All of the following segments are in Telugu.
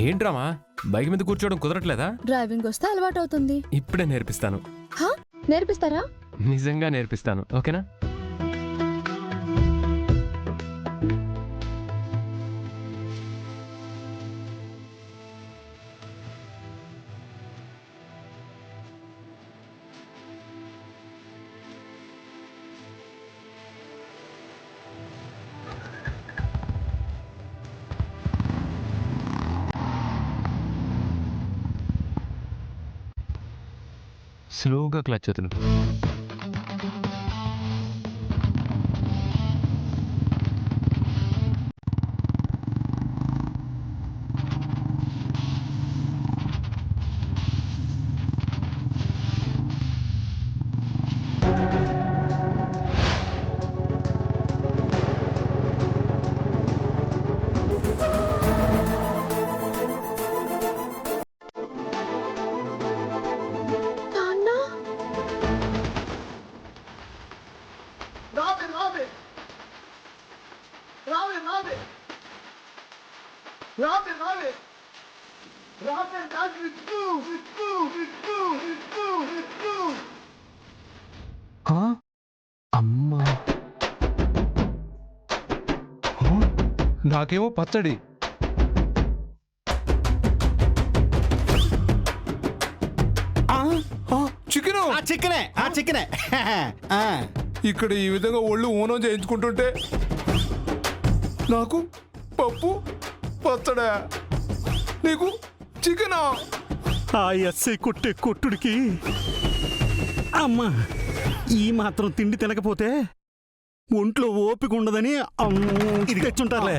ఏంట్రామా బైక్ మీద కూర్చోవడం కుదరట్లేదా? డ్రైవింగ్ వస్తే అలవాటు అవుతుంది. ఇప్పుడే నేర్పిస్తాను. నేర్పిస్తారా? నిజంగా నేర్పిస్తాను, ఓకేనా? స్లోగా క్లచ్ వదులు. అమ్మా, నాకేమో పచ్చడి. చికెనే ఇక్కడ ఈ విధంగా ఒళ్ళు ఊనం చేయించుకుంటుంటే నాకు పప్పు పచ్చడా, నీకు చికెనా? ఆ ఎస్ఐ కొట్టే కొట్టుడికి అమ్మా ఈ మాత్రం తిండి తినకపోతే ఒంట్లో ఓపిక ఉండదని ఇది తెచ్చుంటారులే.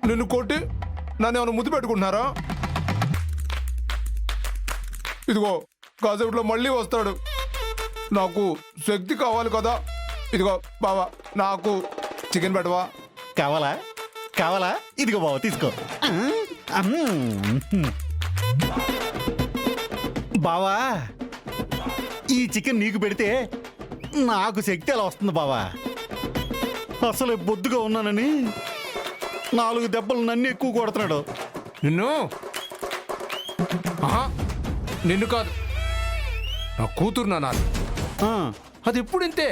నిన్ను కొట్టి నన్ను ఏమైనా ముద్దు పెట్టుకుంటున్నారా? ఇదిగో కాసేపులో మళ్ళీ వస్తాడు, నాకు శక్తి కావాలి కదా. ఇదిగో బావా, నాకు చికెన్ పెట్టవా? కావాలా కావాలా? ఇదిగో బావ తీసుకో. బావా ఈ చికెన్ నీకు పెడితే నాకు శక్తి ఎలా వస్తుంది బావా? అసలు బొద్దుగా ఉన్నానని 4 దెబ్బలు నన్ను ఎక్కువ కొడుతున్నాడు. నిన్ను కాదు, నా కూతురు నాన్న. అది ఎప్పుడు ఇంతే,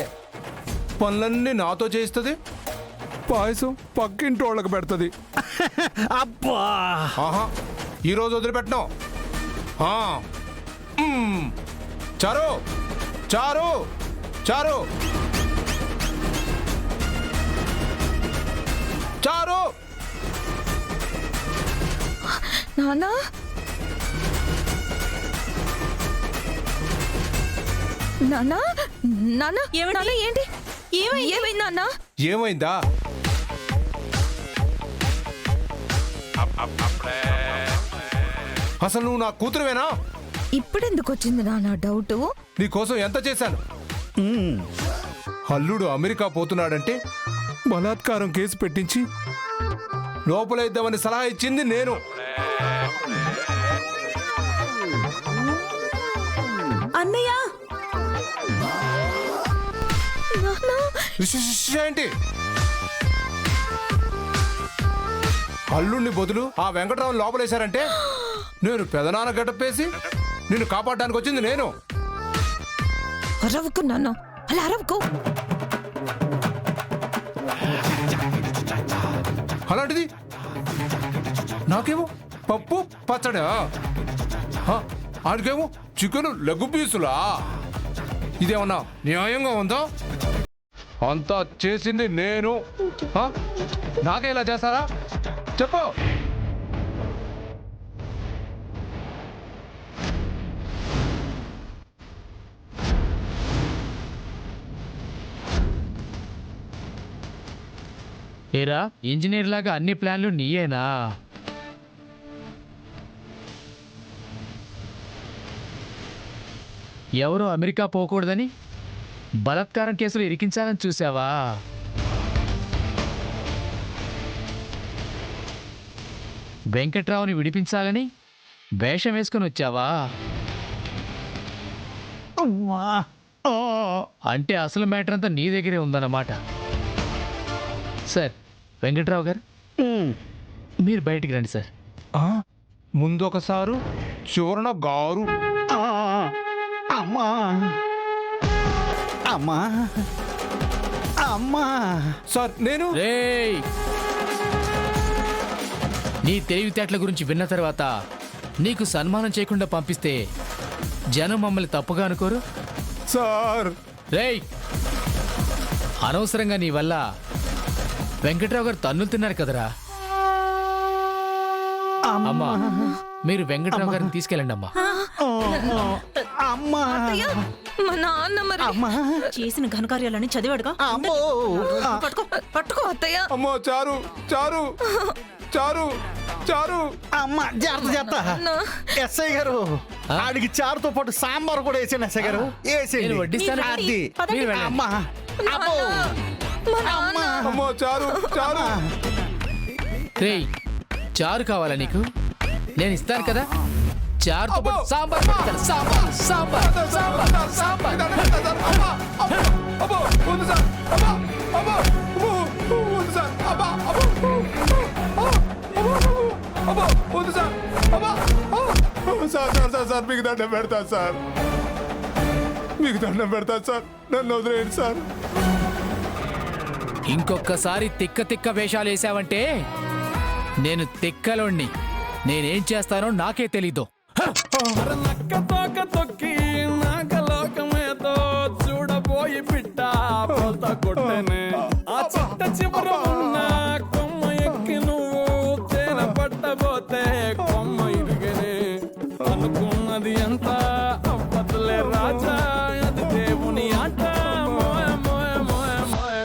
పనులన్నీ నాతో చేయిస్తుంది, పాయసం పక్కింటి వాళ్ళకి పెడుతుంది. అబ్బా ఈరోజు వదిలిపెట్టినావు. చారు చారు చారు చారు నానా నానా నానా నాన్న ఏంటి? ఏమైంది నాన్న? ఏమైందా? అసలు నువ్వు నా కూతురువేనా? ఇప్పుడెందుకు వచ్చింది నాన్న డౌట్? నీకోసం ఎంత చేశాను. అల్లుడు అమెరికా పోతున్నాడంటే బలాత్కారం కేసు పెట్టించి లోపల ఇద్దామని సలహా ఇచ్చింది నేను. అన్నయ్య ఏంటి? అల్లుడిని బదులు ఆ వెంకటరావు లోపలేశారంటే నేను పెదనాన్న గడ్డపేసి నిన్ను కాపాడడానికి వచ్చింది నేను. అరవకు నాన్న, అలా అరవకు. అలాంటిది నాకేమో పప్పు పచ్చడా, ఆడికేమో చికెన్ లెగ్ పీసులా? ఇదేమన్నా న్యాయంగా ఉందా? అంతా చేసింది నేను, నాకే ఇలా చేస్తారా? చెప్పు. ఏరా ఇంజనీర్ లాగా అన్ని ప్లాన్లు నీయేనా? ఎవరో అమెరికా పోకూడదని బలాత్కారం కేసులు ఇరికించాలని చూసావా? వెంకట్రావుని విడిపించాలని వేషం వేసుకొని వచ్చావా? అంటే అసలు మ్యాటర్ అంతా నీ దగ్గరే ఉందన్నమాట. సార్ వెంకట్రావు గారు, మీరు బయటికి రండి సార్. ముందొకసారు చివరన గారు. ఆ, అమ్మా అమ్మా అమ్మా. సార్ నేను రేయ్, నీ తెలివితేటల గురించి విన్న తర్వాత నీకు సన్మానం చేయకుండా పంపిస్తే జనం మమ్మల్ని తప్పుగా అనుకోరు? సార్ రేయ్, అనవసరంగా నీ వల్ల వెంకట్రావు గారు తన్నులు తిన్నారు కదరా. అమ్మా, మీరు వెంకట్రావు గారిని తీసుకెళ్ళండి అమ్మా. అమ్మా అత్తయ్య, మా నాన్న మరి అమ్మా చేసిన ఘనకార్యాలని చదివాడుగా. అమ్మో. పట్టుకో పట్టుకో అత్తయ్య. అమ్మో చారు చారు చారు చారు. అమ్మా జాగ్రత్త జాగ్రత్త. నా- ఎస్ఐ గారు ఆడికి చారుతో పాటు సాంబార్ కూడా వేసాను ఎస్ఐ గారు. నేను వేసేయండి. వడ్డిస్తాను. అది. మీరు వెళ్ళండి. అమ్మా అమ్మో. మా నాన్న అమ్మో చారు చారు. రేయ్, చారు కావాలా నీకు? నేను ఇస్తాను కదా. చారుతో పాటు సాంబార్ పెడతాను. సాంబార్ సాంబార్ సాంబార్ సాంబార్. అబ్బో వద్దు సార్. అబ్బా అబ్బో వద్దు సార్. అబ్బా అబ్బో అబ్బో వద్దు సార్. అబ్బా సార్ సార్ సార్ సార్ మీకు దండం పెడతాను సార్. మీకు దండం పెడతాను సార్. నన్ను వదిలేయండి సార్. ఇంకొకసారి తిక్క తిక్క వేషాలు వేసావంటే నేను తిక్కలోణ్ణి. నేనేం చేస్తానో నాకే తెలీదు. నక్క తోక తొక్కి నాగలోకమేదో చూడబోయి పిట్ట పోత కొట్టనే. ఆ చిట్ట చివర ఉన్న కొమ్మ ఎక్కి నువ్వు తేన పట్టబోతే కొమ్మ ఇరిగనే. అనుకున్నది ఎంత అవ్వదులే రాజా, అది దేవుని ఆట. మోయ మోయ మోయ మోయ.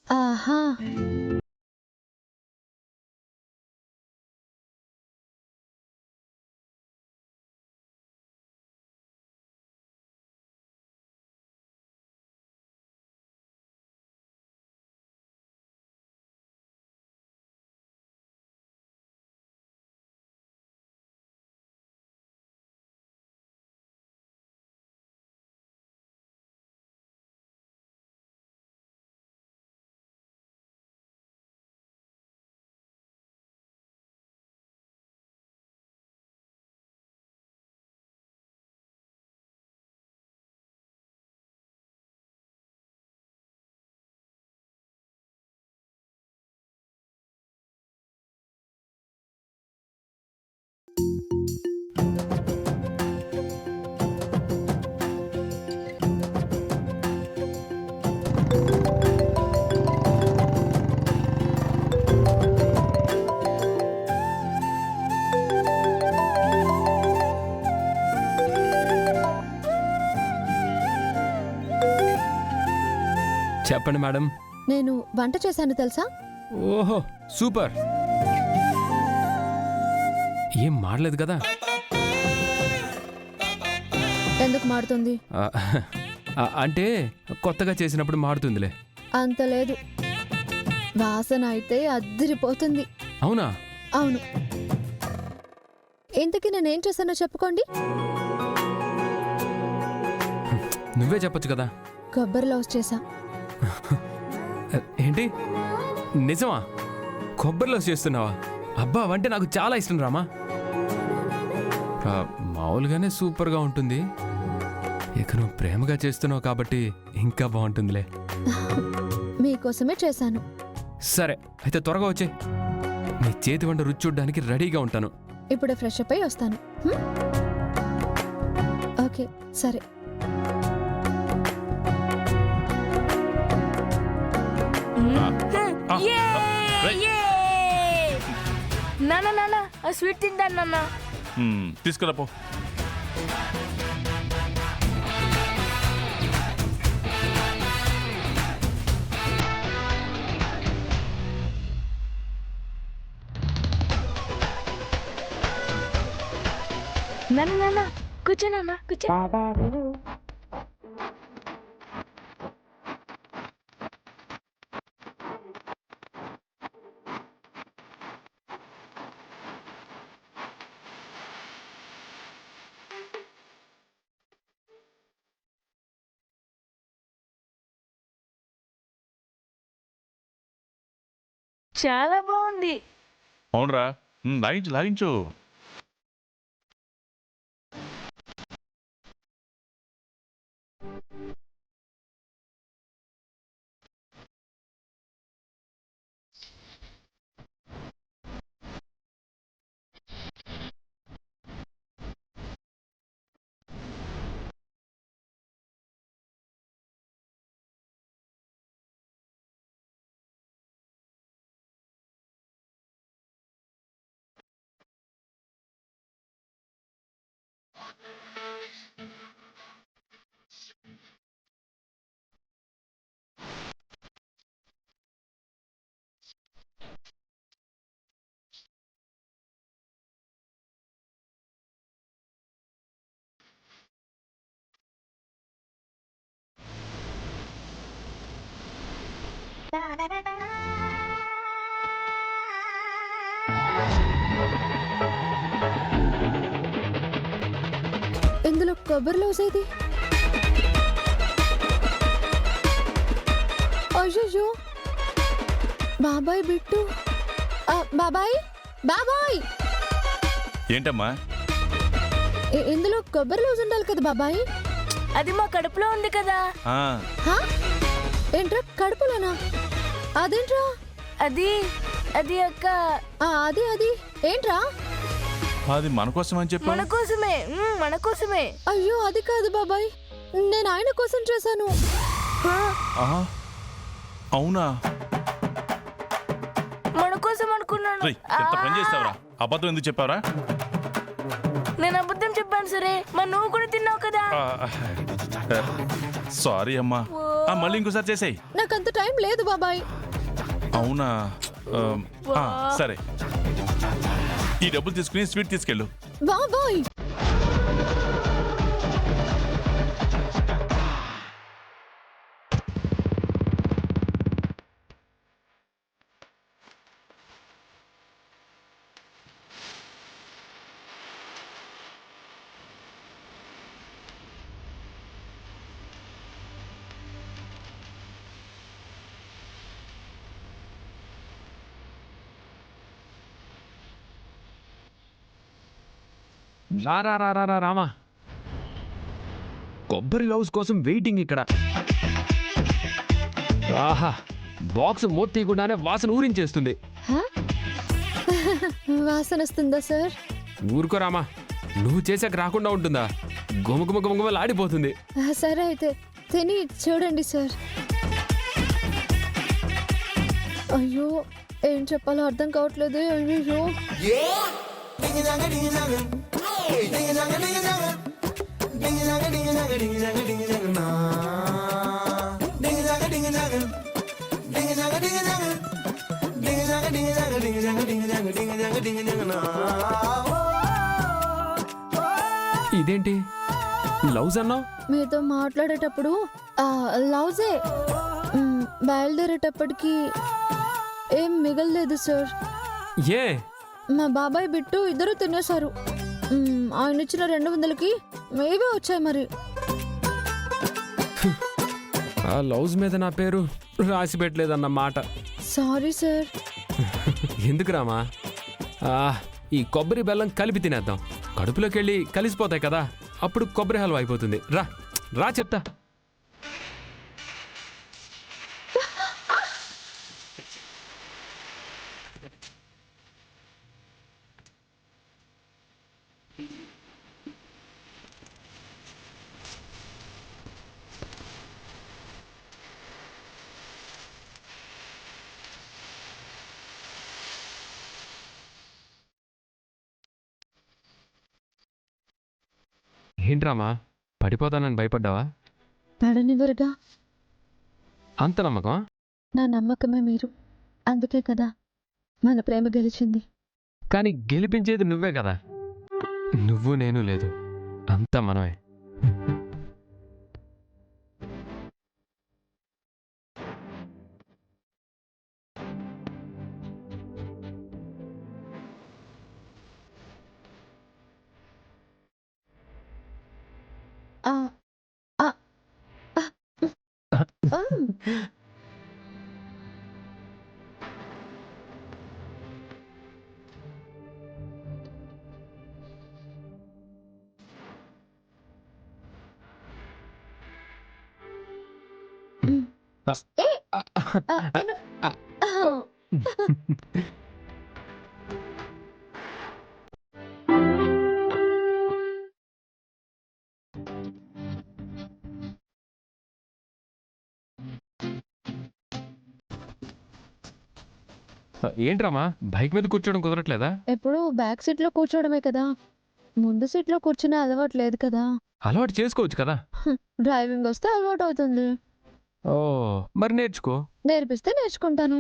ఆహా, చెప్పండి మేడం. నేను వంట చేశాను తెలుసా? ఓహో సూపర్. ఏం మాడలేదు కదా? ఎందుకు మాడుతుంది? అంటే కొత్తగా చేసినప్పుడు మాడుతుందిలే. అంత లేదు, వాసన అయితే అద్దరిపోతుంది. అవునా? అవును, ఇంతకీ నేనేం చేశానో చెప్పుకోండి. నువ్వే చెప్పొచ్చు కదా. కొబ్బరి లవ్స్ చేశా. ఏంటి నిజమా? కొబ్బరిలో చేస్తున్నావా? అబ్బా అంటే నాకు చాలా ఇష్టం రామా. మామూలుగానే సూపర్గా ఉంటుంది, ఇక నువ్వు ప్రేమగా చేస్తున్నావు కాబట్టి ఇంకా బాగుంటుందిలే. మీకోసమే చేశాను. సరే అయితే త్వరగా వచ్చే, నీ చేతి వంట రుచి చూడ్డానికి రెడీగా ఉంటాను. ఇప్పుడు ఫ్రెష్ అప్ అయి వస్తాను. హ్మ్? ఓకే సరే. నాన్న నాన్న ఆ స్వీట్ తింటాను నాన్న. తీసుకురా పో. నాన్న నాన్న కూర్చో నాన్న కూర్చో. చాలా బాగుంది. అవునరా, లాగించు లాగించు. ఇందులో కొబ్బరి లవ్స్ ఏది? అయ్యో బాబాయ్ బిట్టు. బాబాయ్ బాబాయ్ ఏంటమ్మా? ఇందులో కొబ్బరి లవ్స్ ఉండాలి కదా బాబాయ్. అది మా కడుపులో ఉంది కదా. హా? ఏంట్రా కడుపులోనా? అదేంట్రా? అది అది అక్క. అది అది ఏంట్రా? అది మన కోసం అని చెప్పి. మన కోసమే మన కోసమే. అయ్యో అది కాదు బాబాయ్, నేను ఆయన కోసం చేశాను. అవునా? మన కోసం అనుకున్నాను. ఎంత పని చేస్తావురా? అబద్ధం ఎందుకు చెప్పావురా? నేను అబద్ధం చెప్పాను సరే, మరి నువ్వు కూడా తిన్నావు కదా. సారీ అమ్మా, మళ్ళీ ఇంకోసారి చేసేయ్. నాకంత టైం లేదు బాబాయ్. అవునా? సరే, ఈ డబ్బులు తీసుకుని స్వీట్ తీసుకెళ్ళు. బాబాయ్ రామా, కొబ్బరి లవ్స్ కోసం వెయిటింగ్ ఇక్కడ. ఆహా, బాక్స్ మూత తీయకుండానే వాసన ఊరించేస్తుంది. వాసన వస్తుందా సార్? ఊరుకో రామా, నువ్వు చేసాక రాకుండా ఉంటుందా? గుమగుమ గుమగుమలు ఆడిపోతుంది. సరే అయితే తిని చూడండి సార్. అయ్యో ఏం చెప్పాలో అర్థం కావట్లేదు. అయ్యో ఇదేంటి లవ్స్ అన్నావు? మీతో మాట్లాడేటప్పుడు లవ్సే, బయలుదేరేటప్పటికి ఏం మిగలలేదు సార్. ఏ మా బాబాయ్ బిట్టు ఇద్దరు తినేశారు. ఆయన ఇచ్చిన 200కి మేవే వచ్చాయి మరి. ఆ లౌజ్ మీద నా పేరు రాసి పెట్టలేదన్న మాట. Sorry sir. ఎందుకు రామా? ఈ కొబ్బరి బెల్లం కలిపి తినేద్దాం. కడుపులోకి వెళ్ళి కలిసిపోతాయి కదా, అప్పుడు కొబ్బరి హల్వా అయిపోతుంది. రా రా చెప్తా. ఏంట్రామా, పడిపోతానని భయపడ్డావా? పడనివ్వరుగా. అంత నమ్మకం? నా నమ్మకమే మీరు. అందుకే కదా మన ప్రేమ గెలిచింది. కానీ గెలిపించేది నువ్వే కదా. నువ్వు నేను లేదు, అంతా మనమే. ఆ, ఆ, ఆ, ఆ. ఏంట్రామా, బైక్ మీద కూర్చోవడం కుదరట్లేదా? ఎప్పుడు బ్యాక్ సీట్ లో కూర్చోవడమే కదా, ముందు సీట్ లో కూర్చునే అలవాటు లేదు కదా. అలవాటు చేసుకోవచ్చు కదా. డ్రైవింగ్ వస్తే అలవాటు అవుతుంది. ఓ, మరి నేర్చుకో. నేర్పిస్తే నేర్చుకుంటాను.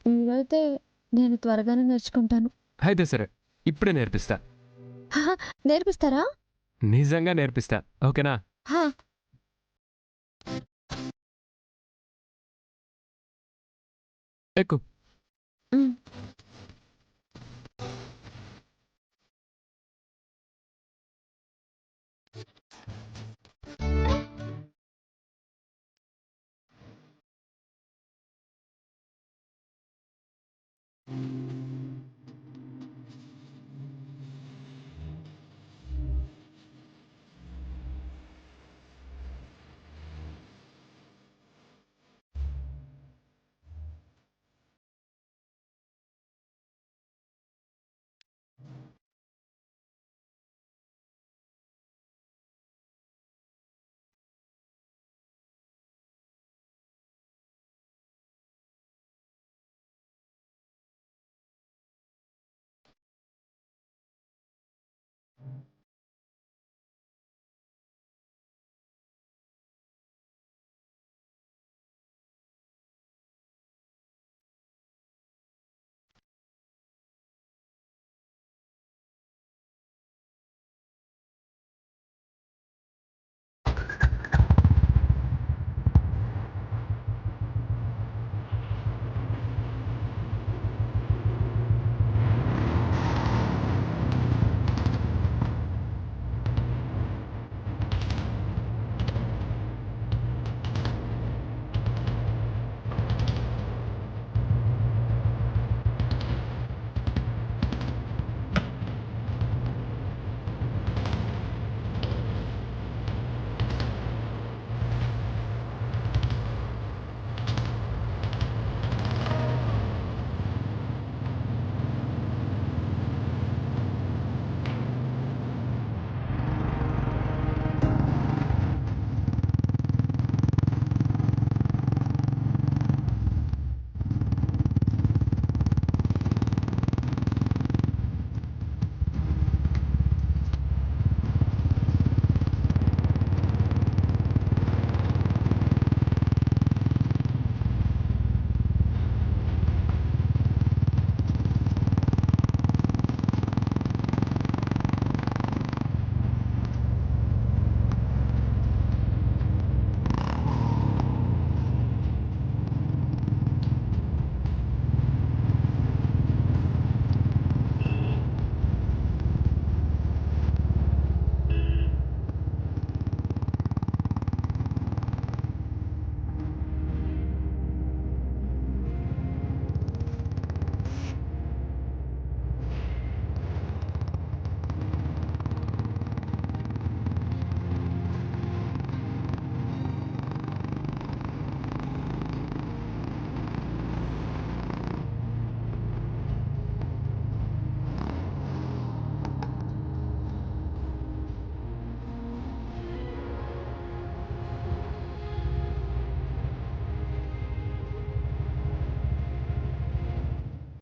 మీరైతే నేను త్వరగానే నేర్చుకుంటాను. అయితే సరే, ఇప్పుడే నేర్పిస్తా. నేర్పిస్తారా? నిజంగా నేర్పిస్తా, ఓకేనా? హా. ఎక్కు.